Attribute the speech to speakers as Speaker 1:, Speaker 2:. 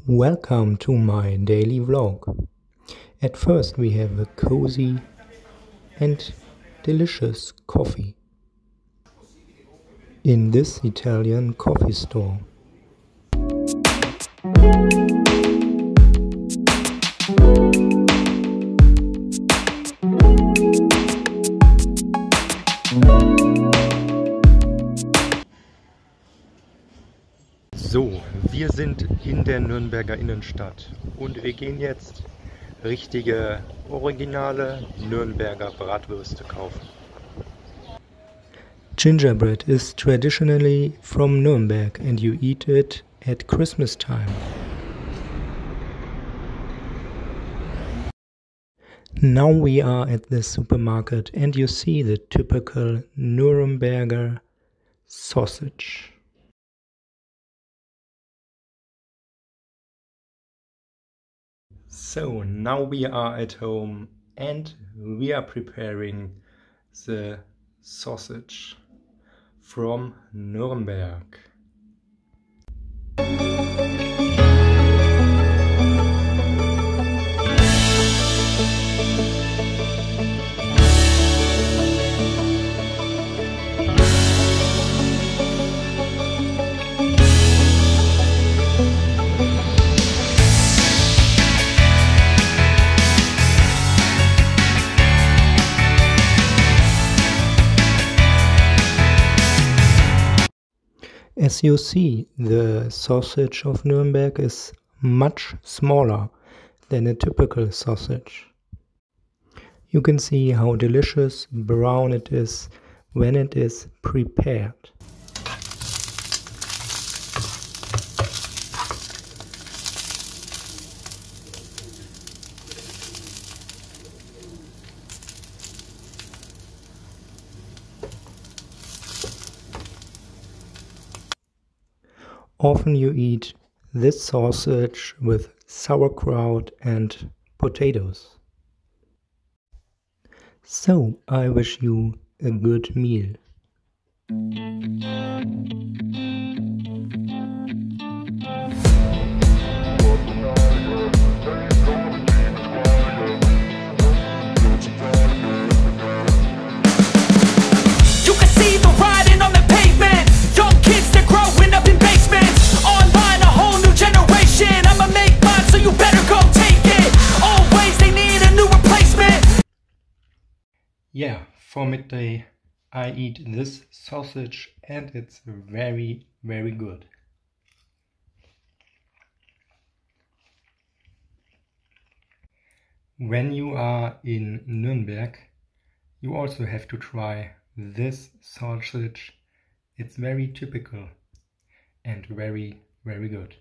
Speaker 1: Welcome to my daily vlog. At first we have a cozy and delicious coffee in this Italian coffee store. So, wir sind in der Nürnberger Innenstadt und wir gehen jetzt richtige, originale Nürnberger Bratwürste kaufen. Gingerbread is traditionally from Nuremberg and you eat it at Christmas time. Now we are at the supermarket and you see the typical Nuremberger sausage. So now we are at home and we are preparing the sausage from Nuremberg. As you see, the sausage of Nuremberg is much smaller than a typical sausage. You can see how delicious brown it is when it is prepared. Often you eat this sausage with sauerkraut and potatoes. So I wish you a good meal. Yeah, for midday I eat this sausage and it's very, very good. When you are in Nuremberg, you also have to try this sausage. It's very typical and very, very good.